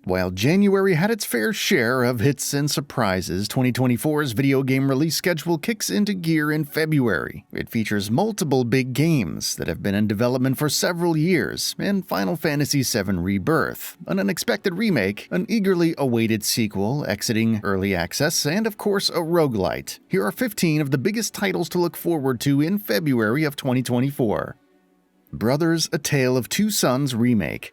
While January had its fair share of hits and surprises, 2024's video game release schedule kicks into gear in February. It features multiple big games that have been in development for several years, and Final Fantasy VII Rebirth, an unexpected remake, an eagerly awaited sequel exiting early access, and of course a roguelite. Here are 15 of the biggest titles to look forward to in February of 2024. Brothers: A Tale of Two Sons Remake.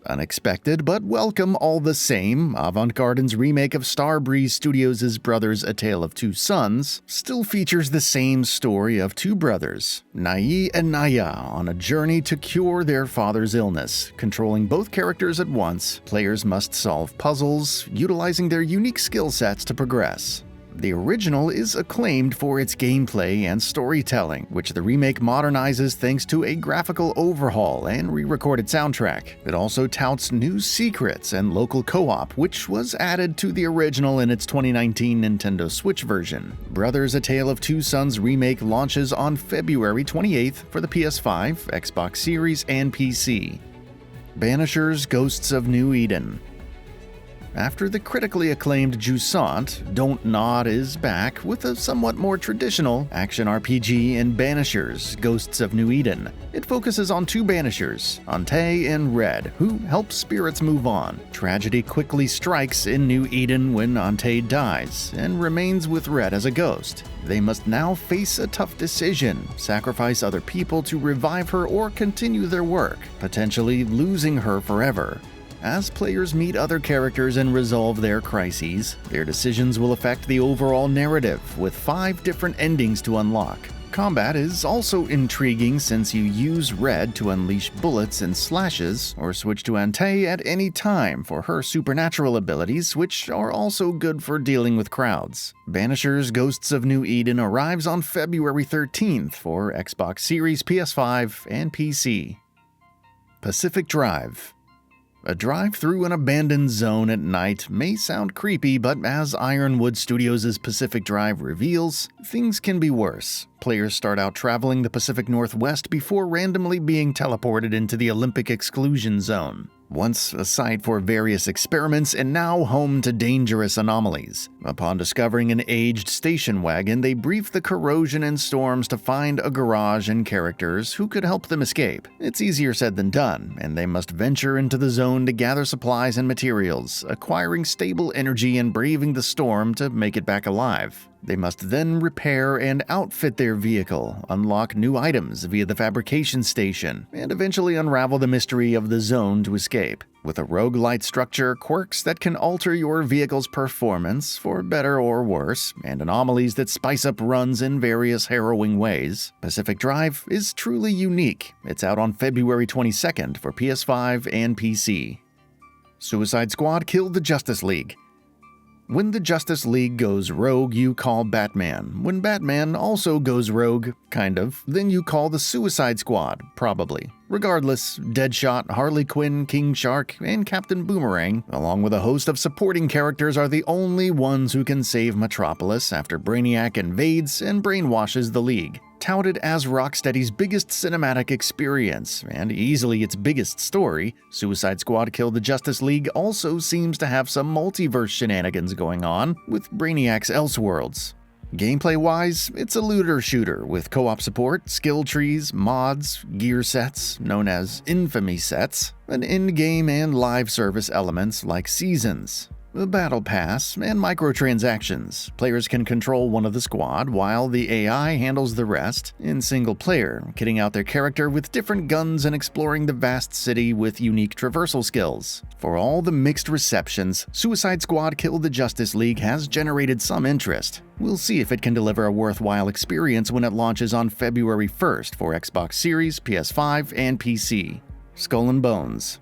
Unexpected, but welcome all the same, Avant-Garden's remake of Starbreeze Studios' Brothers: A Tale of Two Sons still features the same story of two brothers, Nai and Naya, on a journey to cure their father's illness. Controlling both characters at once, players must solve puzzles, utilizing their unique skill sets to progress. The original is acclaimed for its gameplay and storytelling, which the remake modernizes thanks to a graphical overhaul and re-recorded soundtrack. It also touts new secrets and local co-op, which was added to the original in its 2019 Nintendo Switch version. Brothers: A Tale of Two Sons Remake launches on February 28th for the PS5, Xbox Series, and PC. Banishers: Ghosts of New Eden. After the critically acclaimed Jusant, Don't Nod is back with a somewhat more traditional action RPG in Banishers: Ghosts of New Eden. It focuses on two Banishers, Ante and Red, who help spirits move on. Tragedy quickly strikes in New Eden when Ante dies, and remains with Red as a ghost. They must now face a tough decision: sacrifice other people to revive her or continue their work, potentially losing her forever. As players meet other characters and resolve their crises, their decisions will affect the overall narrative, with 5 different endings to unlock. Combat is also intriguing since you use Red to unleash bullets and slashes, or switch to Ante at any time for her supernatural abilities, which are also good for dealing with crowds. Banishers: Ghosts of New Eden arrives on February 13th for Xbox Series, PS5, and PC. Pacific Drive. A drive through an abandoned zone at night may sound creepy, but as Ironwood Studios' Pacific Drive reveals, things can be worse. Players start out traveling the Pacific Northwest before randomly being teleported into the Olympic Exclusion Zone. Once a site for various experiments and now home to dangerous anomalies. Upon discovering an aged station wagon, they brief the corrosion and storms to find a garage and characters who could help them escape. It's easier said than done, and they must venture into the zone to gather supplies and materials, acquiring stable energy and braving the storm to make it back alive. They must then repair and outfit their vehicle, unlock new items via the fabrication station, and eventually unravel the mystery of the zone to escape. With a roguelite structure, quirks that can alter your vehicle's performance for better or worse, and anomalies that spice up runs in various harrowing ways, Pacific Drive is truly unique. It's out on February 22nd for PS5 and PC. Suicide Squad killed the Justice League. When the Justice League goes rogue, you call Batman. When Batman also goes rogue, kind of, then you call the Suicide Squad, probably. Regardless, Deadshot, Harley Quinn, King Shark, and Captain Boomerang, along with a host of supporting characters, are the only ones who can save Metropolis after Brainiac invades and brainwashes the League. Touted as Rocksteady's biggest cinematic experience, and easily its biggest story, Suicide Squad Kill the Justice League also seems to have some multiverse shenanigans going on with Brainiac's Elseworlds. Gameplay-wise, it's a looter-shooter with co-op support, skill trees, mods, gear sets, known as infamy sets, and in-game and live service elements like seasons, a battle pass, and microtransactions. Players can control one of the squad while the AI handles the rest in single player, kitting out their character with different guns and exploring the vast city with unique traversal skills. For all the mixed receptions, Suicide Squad Kill the Justice League has generated some interest. We'll see if it can deliver a worthwhile experience when it launches on February 1st for Xbox Series, PS5, and PC. Skull and Bones.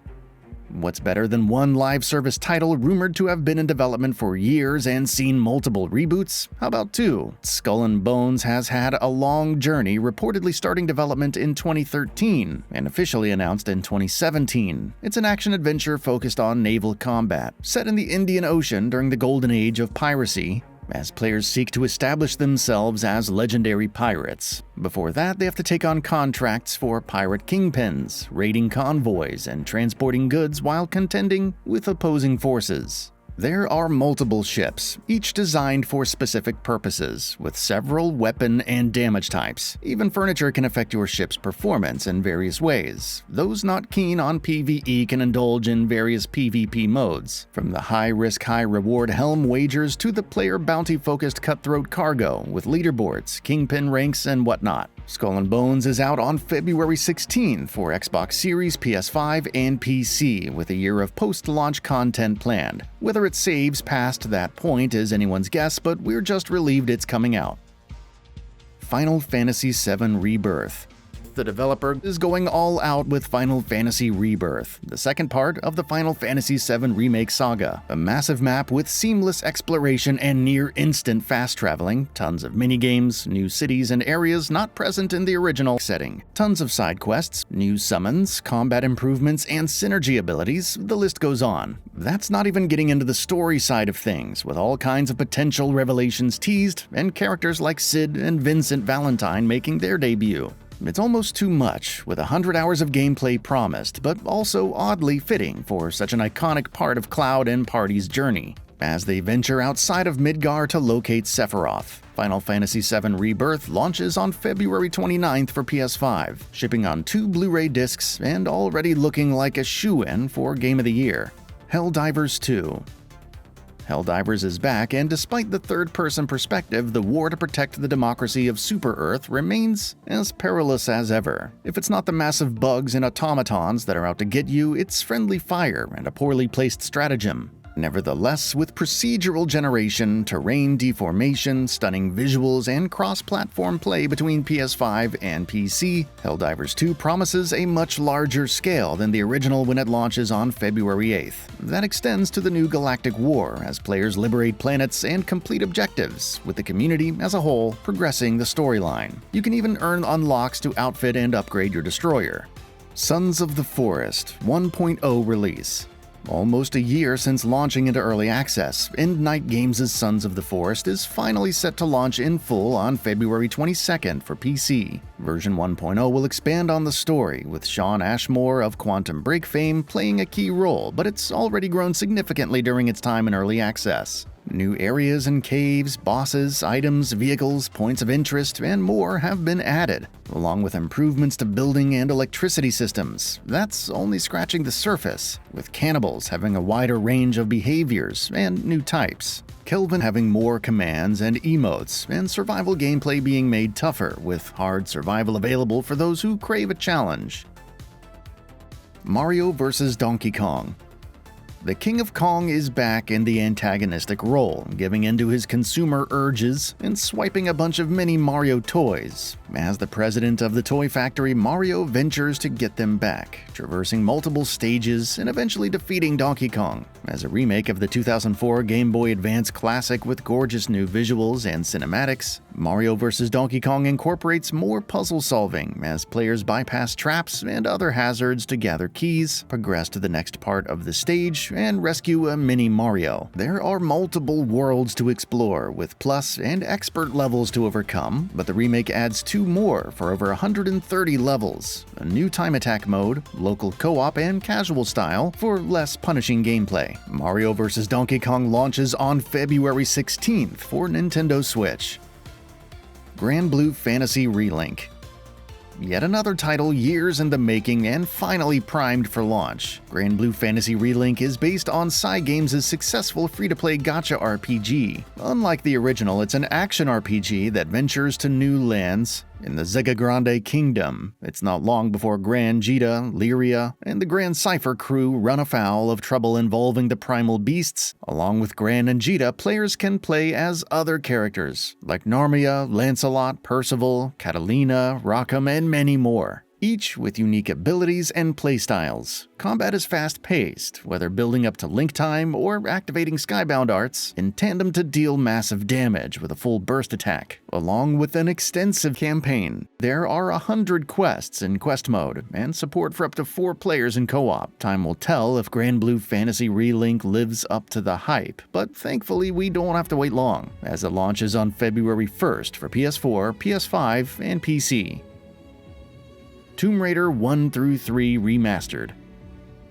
What's better than one live service title rumored to have been in development for years and seen multiple reboots? How about 2? Skull and Bones has had a long journey, reportedly starting development in 2013 and officially announced in 2017. It's an action-adventure focused on naval combat, set in the Indian Ocean during the golden age of piracy. as players seek to establish themselves as legendary pirates. Before that, they have to take on contracts for pirate kingpins, raiding convoys, and transporting goods while contending with opposing forces. There are multiple ships, each designed for specific purposes, with several weapon and damage types. Even furniture can affect your ship's performance in various ways. Those not keen on PvE can indulge in various PvP modes, from the high-risk, high-reward helm wagers to the player bounty-focused cutthroat cargo with leaderboards, kingpin ranks, and whatnot. Skull and Bones is out on February 16 for Xbox Series, PS5, and PC, with a year of post-launch content planned. Whether it saves past that point is anyone's guess, but we're just relieved it's coming out. Final Fantasy VII Rebirth. The developer is going all out with Final Fantasy Rebirth, the second part of the Final Fantasy VII Remake saga. A massive map with seamless exploration and near-instant fast traveling, tons of minigames, new cities and areas not present in the original setting, tons of side quests, new summons, combat improvements, and synergy abilities, the list goes on. That's not even getting into the story side of things, with all kinds of potential revelations teased, and characters like Cid and Vincent Valentine making their debut. It's almost too much, with 100 hours of gameplay promised, but also oddly fitting for such an iconic part of Cloud and Party's journey. As they venture outside of Midgar to locate Sephiroth, Final Fantasy VII Rebirth launches on February 29th for PS5, shipping on 2 Blu-ray discs and already looking like a shoo-in for Game of the Year. Helldivers II. Helldivers is back, and despite the third-person perspective, the war to protect the democracy of Super-Earth remains as perilous as ever. If it's not the massive bugs and automatons that are out to get you, it's friendly fire and a poorly placed stratagem. Nevertheless, with procedural generation, terrain deformation, stunning visuals, and cross-platform play between PS5 and PC, Helldivers 2 promises a much larger scale than the original when it launches on February 8th. That extends to the new galactic war as players liberate planets and complete objectives, with the community as a whole progressing the storyline. You can even earn unlocks to outfit and upgrade your destroyer. Sons of the Forest 1.0 release. Almost a year since launching into early access, Night Games' Sons of the Forest is finally set to launch in full on February 22nd for PC. Version 1.0 will expand on the story, with Sean Ashmore of Quantum Break fame playing a key role, but it's already grown significantly during its time in early access. New areas and caves, bosses, items, vehicles, points of interest, and more have been added, along with improvements to building and electricity systems. That's only scratching the surface, with cannibals having a wider range of behaviors and new types, Kelvin having more commands and emotes, and survival gameplay being made tougher, with hard survival available for those who crave a challenge. Mario vs. Donkey Kong. The King of Kong is back in the antagonistic role, giving in to his consumer urges and swiping a bunch of mini Mario toys. As the president of the toy factory, Mario ventures to get them back, traversing multiple stages and eventually defeating Donkey Kong. As a remake of the 2004 Game Boy Advance classic with gorgeous new visuals and cinematics, Mario vs. Donkey Kong incorporates more puzzle solving as players bypass traps and other hazards to gather keys, progress to the next part of the stage, and rescue a mini Mario. There are multiple worlds to explore, with plus and expert levels to overcome, but the remake adds 2 more for over 130 levels, a new time attack mode, local co-op, and casual style for less punishing gameplay. Mario vs. Donkey Kong launches on February 16th for Nintendo Switch. Granblue Fantasy Relink. Yet another title years in the making and finally primed for launch. Granblue Fantasy Relink is based on Cygames' successful free-to-play gacha RPG. Unlike the original, it's an action RPG that ventures to new lands in the Zega Grande Kingdom. It's not long before Gran Jita, Lyria, and the Gran Cypher crew run afoul of trouble involving the primal beasts. Along with Gran and Jita, players can play as other characters, like Narmia, Lancelot, Percival, Catalina, Rackham, and many more. each with unique abilities and playstyles. Combat is fast-paced, whether building up to link time or activating skybound arts, in tandem to deal massive damage with a full burst attack, along with an extensive campaign. There are 100 quests in quest mode, and support for up to 4 players in co-op. Time will tell if Granblue Fantasy Relink lives up to the hype, but thankfully we don't have to wait long, as it launches on February 1st for PS4, PS5, and PC. Tomb Raider 1 through 3 Remastered.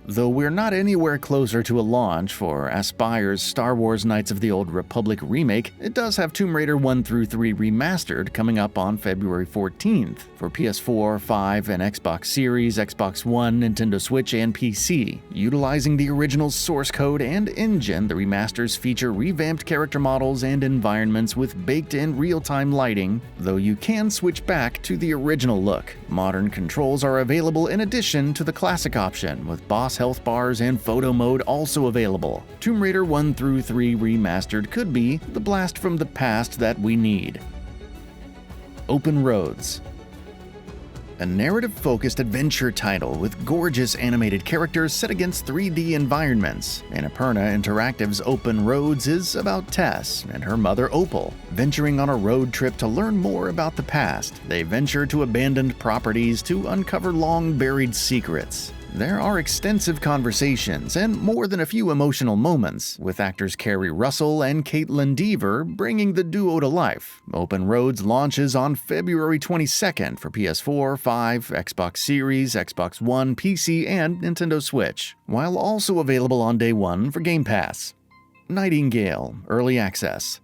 Though we're not anywhere closer to a launch for Aspire's Star Wars Knights of the Old Republic remake, it does have Tomb Raider 1 through 3 Remastered coming up on February 14th for PS4, 5, and Xbox Series, Xbox One, Nintendo Switch, and PC. Utilizing the original source code and engine, the remasters feature revamped character models and environments with baked-in real-time lighting, though you can switch back to the original look. Modern controls are available in addition to the classic option, with boss health bars and photo mode also available. Tomb Raider 1 through 3 Remastered could be the blast from the past that we need. Open Roads. A narrative-focused adventure title with gorgeous animated characters set against 3D environments. Annapurna Interactive's Open Roads is about Tess and her mother Opal. Venturing on a road trip to learn more about the past, they venture to abandoned properties to uncover long-buried secrets. There are extensive conversations and more than a few emotional moments, with actors Kerry Russell and Caitlin Dever bringing the duo to life. Open Roads launches on February 22nd for PS4, 5, Xbox Series, Xbox One, PC, and Nintendo Switch, while also available on day one for Game Pass. Nightingale Early Access.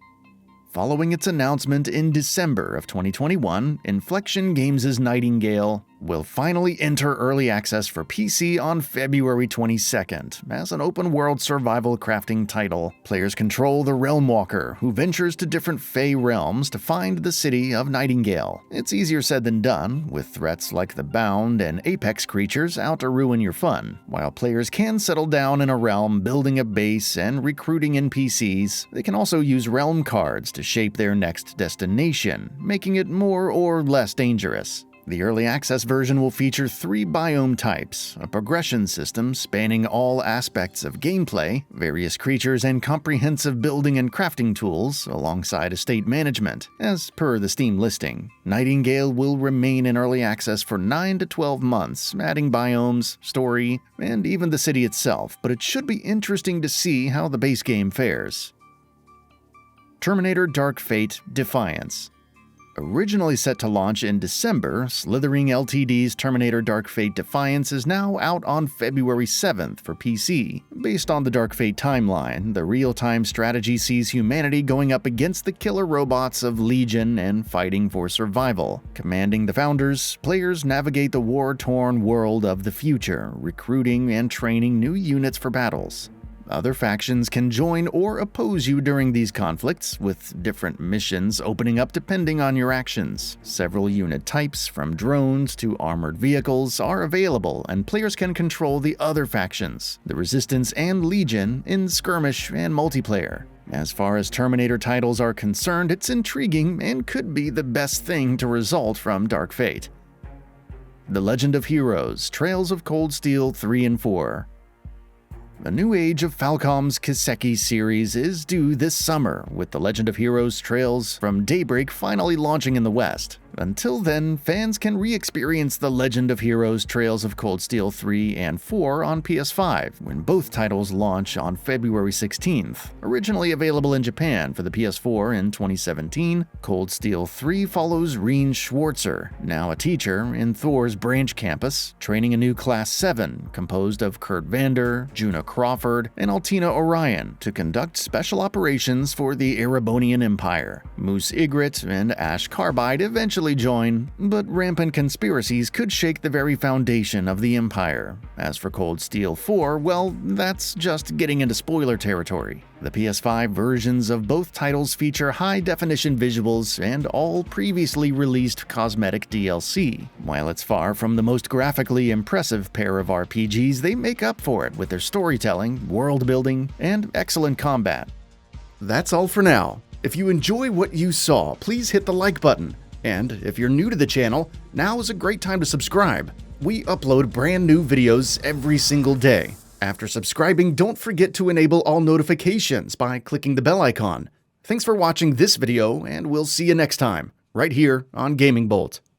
Following its announcement in December of 2021, Inflexion Games' Nightingale will finally enter early access for PC on February 22nd. As an open-world survival crafting title, players control the Realm Walker, who ventures to different Fey realms to find the city of Nightingale. It's easier said than done, with threats like the Bound and Apex creatures out to ruin your fun. While players can settle down in a realm, building a base and recruiting NPCs, they can also use realm cards to shape their next destination, making it more or less dangerous. The early access version will feature 3 biome types, a progression system spanning all aspects of gameplay, various creatures, and comprehensive building and crafting tools, alongside estate management, as per the Steam listing. Nightingale will remain in early access for 9 to 12 months, adding biomes, story, and even the city itself, but it should be interesting to see how the base game fares. Terminator Dark Fate Defiance. Originally set to launch in December, Slithering Ltd's Terminator Dark Fate Defiance is now out on February 7th for PC. Based on the Dark Fate timeline, the real-time strategy sees humanity going up against the killer robots of Legion and fighting for survival. Commanding the Founders, players navigate the war-torn world of the future, recruiting and training new units for battles. Other factions can join or oppose you during these conflicts, with different missions opening up depending on your actions. Several unit types, from drones to armored vehicles, are available, and players can control the other factions, the Resistance and Legion, in skirmish and multiplayer. As far as Terminator titles are concerned, it's intriguing and could be the best thing to result from Dark Fate. The Legend of Heroes: Trails of Cold Steel 3 and 4. A new age of Falcom's Kiseki series is due this summer, with The Legend of Heroes: Trails from Daybreak finally launching in the West. Until then, fans can re-experience The Legend of Heroes: Trails of Cold Steel 3 and 4 on PS5, when both titles launch on February 16th. Originally available in Japan for the PS4 in 2017, Cold Steel 3 follows Reen Schwarzer, now a teacher in Thor's branch campus, training a new Class 7 composed of Kurt Vander, Juna Crawford, and Altina Orion to conduct special operations for the Erebonian Empire. Moose Ygritte and Ash Carbide eventually join, but rampant conspiracies could shake the very foundation of the Empire. As for Cold Steel 4, well, that's just getting into spoiler territory. The PS5 versions of both titles feature high-definition visuals and all previously released cosmetic DLC. While it's far from the most graphically impressive pair of RPGs, they make up for it with their storytelling, world-building, and excellent combat. That's all for now. If you enjoy what you saw, please hit the like button. And if you're new to the channel, now is a great time to subscribe. We upload brand new videos every single day. After subscribing, don't forget to enable all notifications by clicking the bell icon. Thanks for watching this video, and we'll see you next time, right here on GamingBolt.